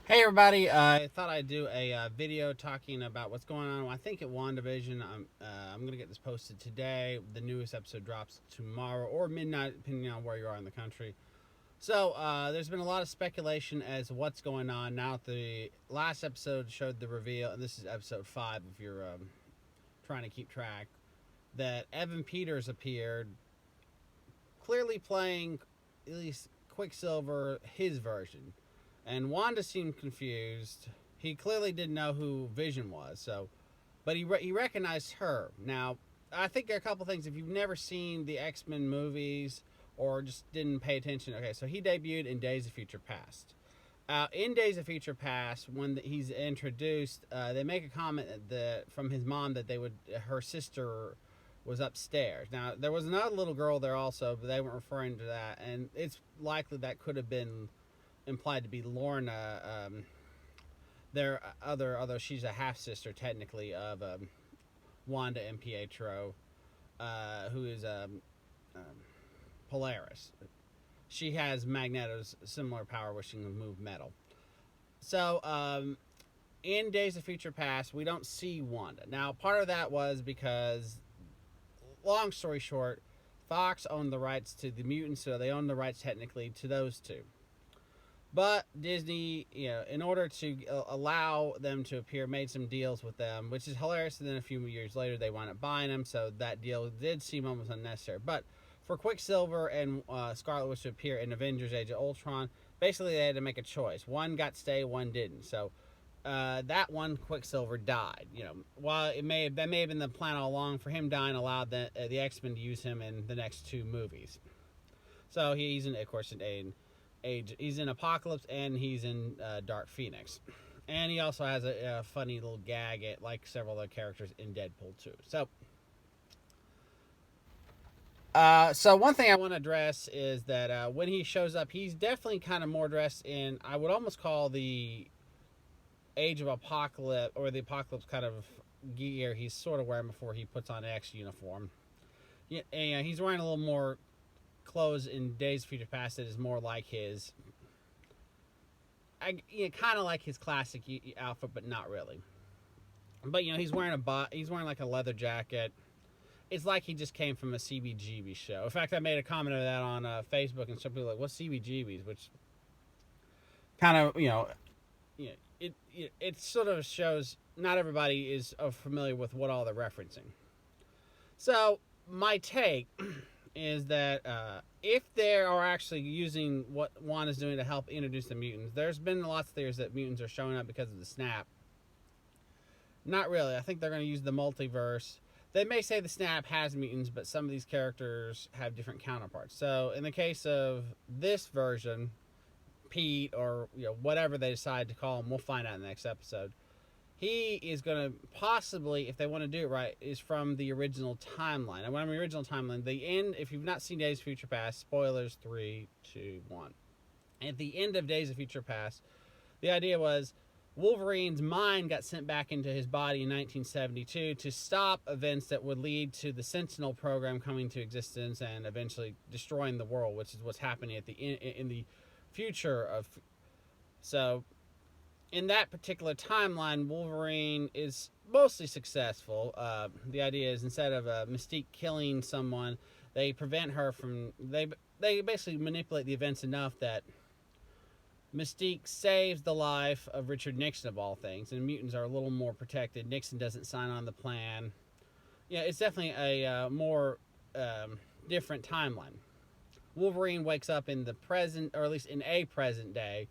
Hey everybody! I thought I'd do a video talking about what's going on. I think at WANDAVISIOn. I'm gonna get this posted today. The newest episode drops tomorrow or midnight, depending on where you are in the country. So there's been a lot of speculation as to what's going on now. The last episode showed the reveal, and this is episode 5 if you're trying to keep track. That Evan Peters appeared, clearly playing at least Quicksilver, his version. And Wanda seemed confused. He clearly didn't know who Vision was, but he recognized her. Now, I think there are a couple things. If you've never seen the X-Men movies or just didn't pay attention, okay, so he debuted in Days of Future Past. In Days of Future Past, when he's introduced, they make a comment from his mom that her sister was upstairs. Now, there was another little girl there also, but they weren't referring to that, and it's likely that could have been implied to be Lorna, although she's a half sister technically of Wanda and Pietro, who is Polaris. She has Magneto's similar power, where she can move metal. So, in Days of Future Past, we don't see Wanda. Now, part of that was because, long story short, Fox owned the rights to the mutants, so they owned the rights technically to those two. But Disney, in order to allow them to appear, made some deals with them, which is hilarious. And then a few years later, they wound up buying them, so that deal did seem almost unnecessary. But for Quicksilver and Scarlet Witch to appear in Avengers: Age of Ultron, basically they had to make a choice. One got to stay, one didn't. So that one, Quicksilver, died. While that may have been the plan all along, for him dying allowed the X-Men to use him in the next 2 movies. So he's of course he's in Apocalypse and he's in Dark Phoenix, and he also has a funny little gag like several other characters in Deadpool too. So one thing I want to address is that when he shows up, he's definitely kind of more dressed in, I would almost call, the Age of Apocalypse, or the Apocalypse kind of gear he's sort of wearing before he puts on X uniform. He's wearing a little more clothes in Days of Future Past that is more like his, kind of like his classic outfit, but not really. But he's wearing like a leather jacket. It's like he just came from a CBGB show. In fact, I made a comment of that on Facebook, and some people were like, "What's CBGBs?" Which kind of it sort of shows not everybody is familiar with what all they're referencing. So my take is that if they are actually using what Wanda's doing to help introduce the mutants, there's been lots of theories that mutants are showing up because of the snap. Not really. I think they're going to use the multiverse. They may say the snap has mutants, but some of these characters have different counterparts. So in the case of this version, Pete, or whatever they decide to call him, we'll find out in the next episode. He is going to possibly, if they want to do it right, is from the original timeline. And when I mean original timeline, the end, if you've not seen Days of Future Past, spoilers, 3, 2, 1. At the end of Days of Future Past, the idea was Wolverine's mind got sent back into his body in 1972 to stop events that would lead to the Sentinel program coming to existence and eventually destroying the world, which is what's happening at in the future of. So in that particular timeline, Wolverine is mostly successful. The idea is, instead of Mystique killing someone, they prevent her from. They basically manipulate the events enough that Mystique saves the life of Richard Nixon, of all things, and mutants are a little more protected. Nixon doesn't sign on the plan. It's definitely a more different timeline. Wolverine wakes up in the present, or at least in a present day.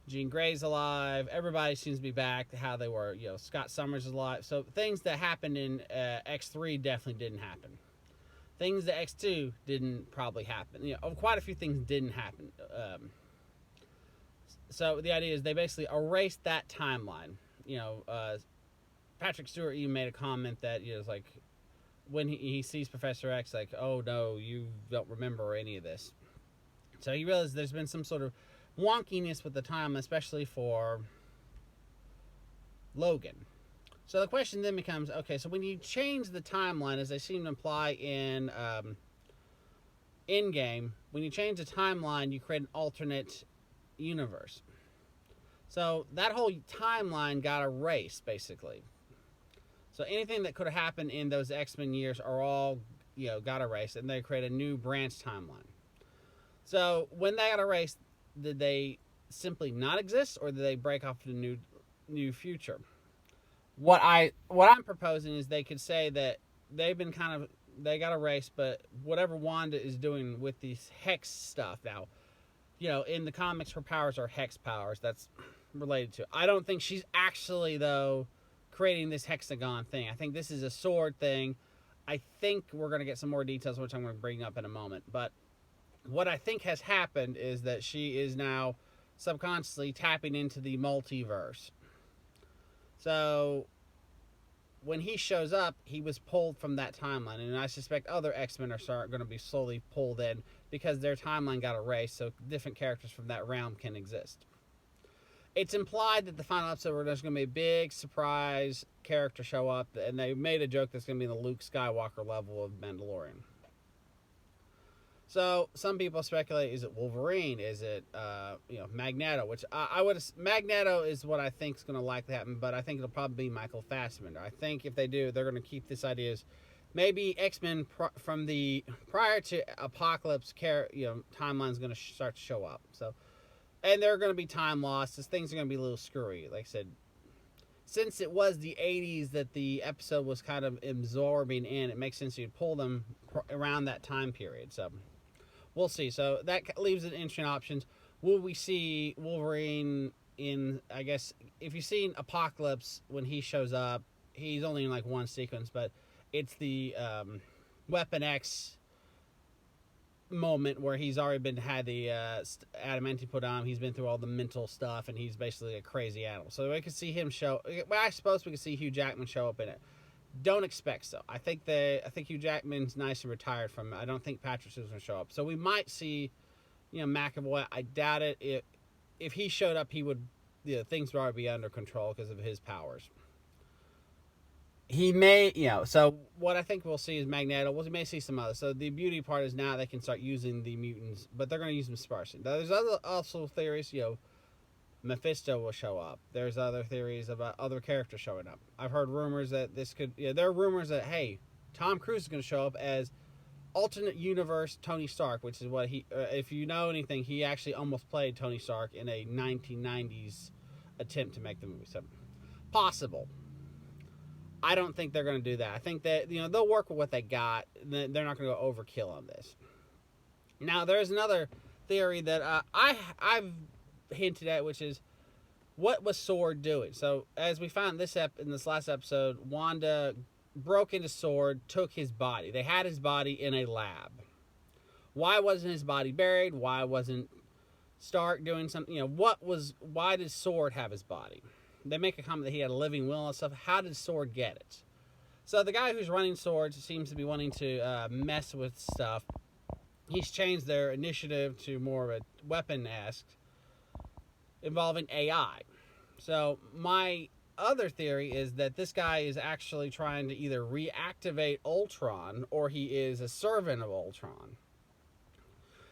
Jean Grey's alive. Everybody seems to be back to how they were. Scott Summers is alive. So things that happened in X3 definitely didn't happen. Things that X2 didn't probably happen. Quite a few things didn't happen. So the idea is they basically erased that timeline. Patrick Stewart even made a comment that it's like when he sees Professor X, like, "Oh no, you don't remember any of this." So he realized there's been some sort of wonkiness with the time, especially for Logan. So the question then becomes, okay, so when you change the timeline, as they seem to imply in Endgame, when you change the timeline, you create an alternate universe. So that whole timeline got erased, basically. So anything that could have happened in those X-Men years are all, got erased, and they create a new branch timeline. So when they got erased, did they simply not exist, or did they break off to a new future? What I'm proposing is they could say that they got erased, but whatever Wanda is doing with these hex stuff now, in the comics her powers are hex powers. That's related to. I don't think she's actually though creating this hexagon thing. I think this is a sword thing. I think we're going to get some more details, which I'm going to bring up in a moment. But what I think has happened is that she is now subconsciously tapping into the multiverse. So when he shows up, he was pulled from that timeline, and I suspect other X-Men are going to be slowly pulled in because their timeline got erased, so different characters from that realm can exist. It's implied that the final episode where there's going to be a big surprise character show up, and they made a joke that's going to be the Luke Skywalker level of Mandalorian. So some people speculate: is it Wolverine? Is it Magneto? Which Magneto is what I think is going to likely happen, but I think it'll probably be Michael Fassbender. I think if they do, they're going to keep this idea as maybe X-Men from the prior to Apocalypse timeline is going to start to show up. So, and they're going to be time lost. Things are going to be a little screwy. Like I said, since it was the 80s that the episode was kind of absorbing in, it makes sense you'd pull them around that time period. So we'll see. So that leaves it interesting options. Will we see Wolverine in, I guess, if you've seen Apocalypse, when he shows up, he's only in like one sequence, but it's the Weapon X moment where he's already had the adamantium put on. He's been through all the mental stuff, and he's basically a crazy animal. So we could see him show. Well, I suppose we could see Hugh Jackman show up in it. Don't expect so. I think Hugh Jackman's nice and retired from it. I don't think Patrick Stewart's going to show up. So we might see, McAvoy. I doubt it. If he showed up, he would. Things would already be under control because of his powers. He may, so what I think we'll see is Magneto. We may see some others. So the beauty part is now they can start using the mutants, but they're going to use them sparsely. Now, there's also theories, Mephisto will show up. There's other theories about other characters showing up. I've heard rumors that this could, there are rumors that, hey, Tom Cruise is going to show up as alternate universe Tony Stark, which is what if you know anything, he actually almost played Tony Stark in a 1990s attempt to make the movie. So, possible. I don't think they're going to do that. I think that, they'll work with what they got. They're not going to go overkill on this. Now, there's another theory that I've hinted at, which is, what was Sword doing? So, as we found in this last episode, Wanda broke into Sword, took his body. They had his body in a lab. Why wasn't his body buried? Why wasn't Stark doing something? Why did Sword have his body? They make a comment that he had a living will and stuff. How did Sword get it? So the guy who's running Sword seems to be wanting to mess with stuff. He's changed their initiative to more of a weapon-esque involving AI. So my other theory is that this guy is actually trying to either reactivate Ultron or he is a servant of Ultron.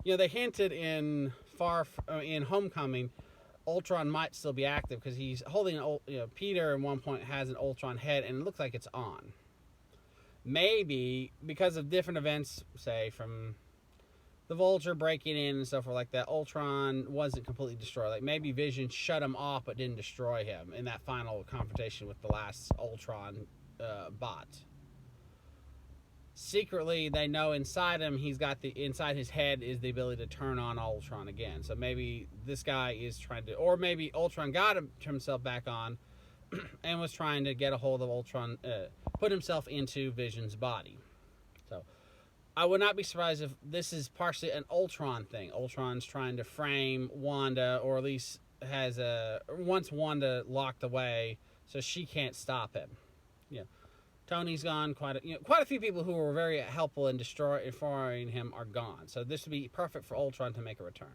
They hinted in Homecoming Ultron might still be active because he's holding Peter at one point has an Ultron head and it looks like it's on. Maybe because of different events, say from the Vulture breaking in and stuff like that, Ultron wasn't completely destroyed. Like maybe Vision shut him off but didn't destroy him in that final confrontation with the last Ultron bot. Secretly, they know inside him, inside his head is the ability to turn on Ultron again. So maybe this guy is trying to, or maybe Ultron got himself back on and was trying to get a hold of Ultron, put himself into Vision's body. So I would not be surprised if this is partially an Ultron thing. Ultron's trying to frame Wanda, or at least wants Wanda locked away so she can't stop him. Tony's gone. Quite a few people who were very helpful in destroying him are gone. So this would be perfect for Ultron to make a return.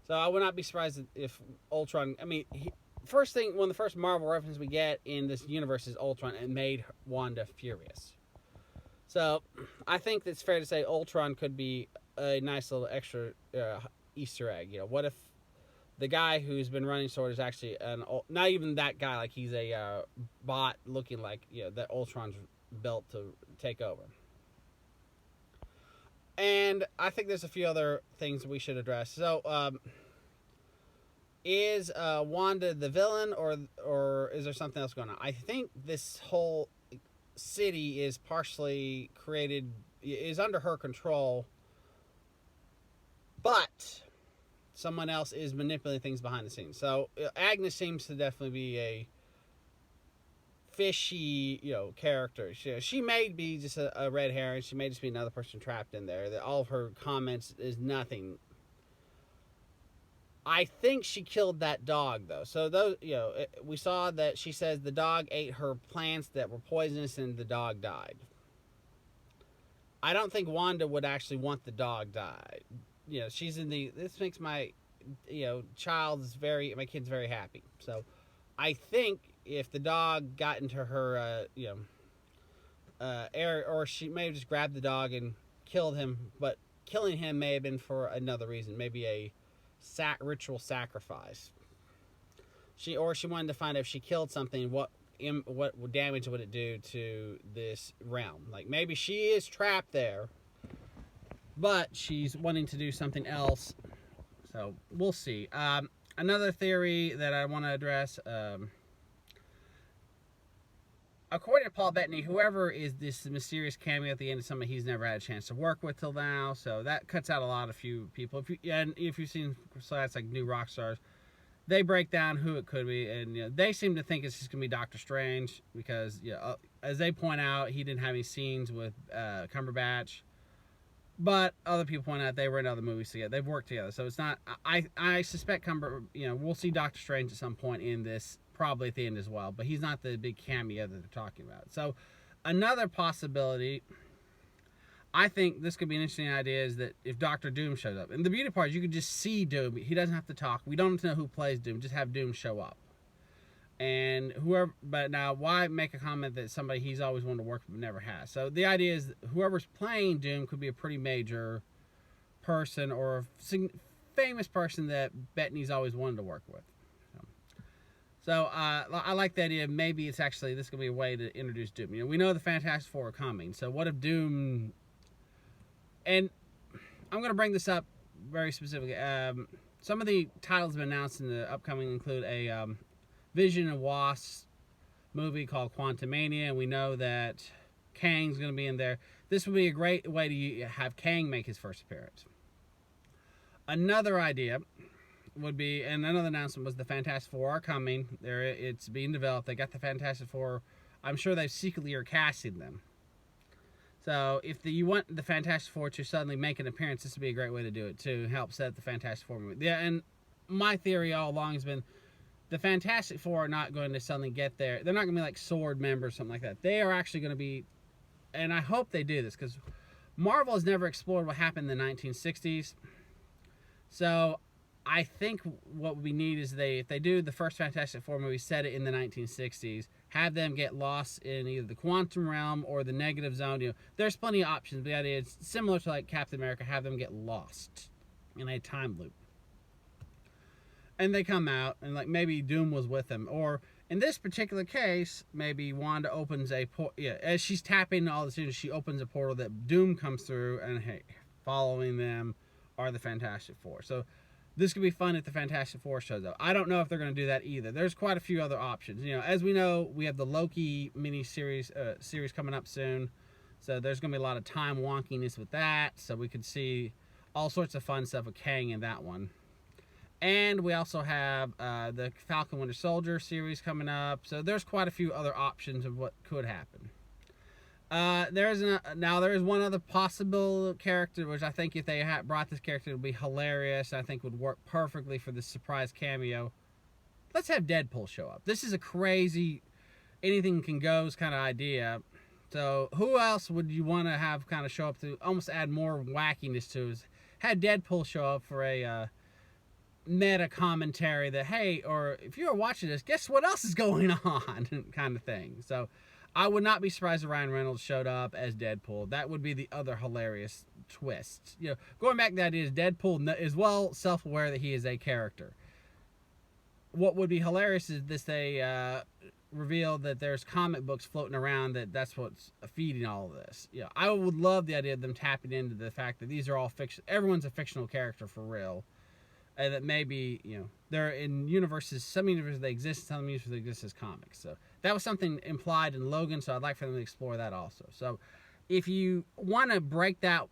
So I would not be surprised if Ultron. I mean, one of the first Marvel references we get in this universe is Ultron, and made Wanda furious. So I think it's fair to say Ultron could be a nice little extra Easter egg. What if the guy who's been running S.W.O.R.D. is actually not even that guy. Like he's a bot looking like that Ultron's built to take over. And I think there's a few other things we should address. So, is Wanda the villain, or is there something else going on? I think this whole city is partially created, is under her control, but someone else is manipulating things behind the scenes. So Agnes seems to definitely be a fishy, character. She may be just a red herring. She may just be another person trapped in there. That all of her comments is nothing. I think she killed that dog, though. So those, we saw that she says the dog ate her plants that were poisonous, and the dog died. I don't think Wanda would actually want the dog died. She's in the. This makes my, my kid's very happy. So, I think if the dog got into her, area, or she may have just grabbed the dog and killed him, but killing him may have been for another reason, maybe a ritual sacrifice. She wanted to find out if she killed something, what damage would it do to this realm? Like maybe she is trapped there, but she's wanting to do something else. So we'll see. Another theory that I want to address. According to Paul Bettany, whoever is this mysterious cameo at the end is somebody he's never had a chance to work with till now, so that cuts out a lot of few people. If you've seen sites like New Rockstars, they break down who it could be, and they seem to think it's just gonna be Doctor Strange because as they point out, he didn't have any scenes with Cumberbatch, but other people point out they were in other movies together. They've worked together, so it's not. I suspect we'll see Doctor Strange at some point in this. Probably at the end as well, but he's not the big cameo that they're talking about. So another possibility, I think this could be an interesting idea, is that if Doctor Doom shows up, and the beauty part is you could just see Doom. He doesn't have to talk. We don't know who plays Doom. Just have Doom show up. And but now why make a comment that somebody he's always wanted to work with but never has? So the idea is whoever's playing Doom could be a pretty major person or a famous person that Bettany's always wanted to work with. So I like the idea. Maybe it's actually this is gonna be a way to introduce Doom. We know the Fantastic Four are coming. So what if Doom? And I'm gonna bring this up very specifically. Some of the titles have been announced in the upcoming include a Vision and Wasp movie called Quantumania, and we know that Kang's gonna be in there. This would be a great way to have Kang make his first appearance. Another idea would be, and another announcement was the Fantastic Four are coming. It's being developed. They got the Fantastic Four. I'm sure they secretly are casting them. So if you want the Fantastic Four to suddenly make an appearance, this would be a great way to do it to help set the Fantastic Four movie. Yeah, and my theory all along has been the Fantastic Four are not going to suddenly get there. They're not going to be like Sword members or something like that. They are actually going to be, and I hope they do this because Marvel has never explored what happened in the 1960s. So I think what we need is if they do the first Fantastic Four movie, set it in the 1960s, have them get lost in either the quantum realm or the negative zone. There's plenty of options. The idea is similar to like Captain America, have them get lost in a time loop. And they come out, and like maybe Doom was with them. Or in this particular case, maybe Wanda opens as she's tapping all the students, she opens a portal that Doom comes through, and hey, following them are the Fantastic Four. So this could be fun if the Fantastic Four shows up. I don't know if they're going to do that either. There's quite a few other options. As we know, we have the Loki mini-series series coming up soon. So there's going to be a lot of time wonkiness with that. So we could see all sorts of fun stuff with Kang in that one. And we also have the Falcon Winter Soldier series coming up. So there's quite a few other options of what could happen. There is one other possible character, which I think if they brought this character, it would be hilarious. I think would work perfectly for this surprise cameo. Let's have Deadpool show up. This is a crazy, anything can goes kind of idea. So who else would you want to have kind of show up to almost add more wackiness to? Is had Deadpool show up for a meta commentary that, hey, or if you're watching this, guess what else is going on kind of thing. So I would not be surprised if Ryan Reynolds showed up as Deadpool. That would be the other hilarious twist. Going back to that is Deadpool is well self-aware that he is a character. what would be hilarious is this: they revealed that there's comic books floating around that's what's feeding all of this. Yeah, I would love the idea of them tapping into the fact that these are all fiction. Everyone's a fictional character for real, and that maybe they're in universes. Some universes they exist, some universes they exist as comics. So that was something implied in Logan. So I'd like for them to explore that also. So if you want to break that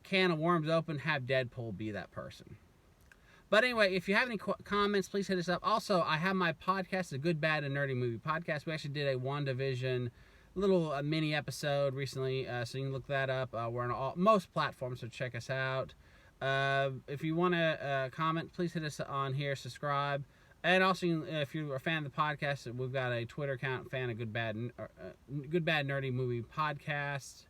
can of worms open, have Deadpool be that person. But anyway, if you have any comments, please hit us up. Also, I have my podcast, the Good, Bad, and Nerdy Movie Podcast. We actually did a WandaVision little mini episode recently, so you can look that up. We're on most platforms, so check us out. If you want to comment, please hit us on here, subscribe. And also, if you're a fan of the podcast, we've got a Twitter account, fan of Good, Bad, Nerdy Movie Podcast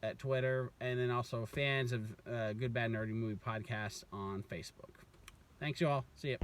at Twitter. And then also fans of Good, Bad, Nerdy Movie Podcast on Facebook. Thanks, you all. See you.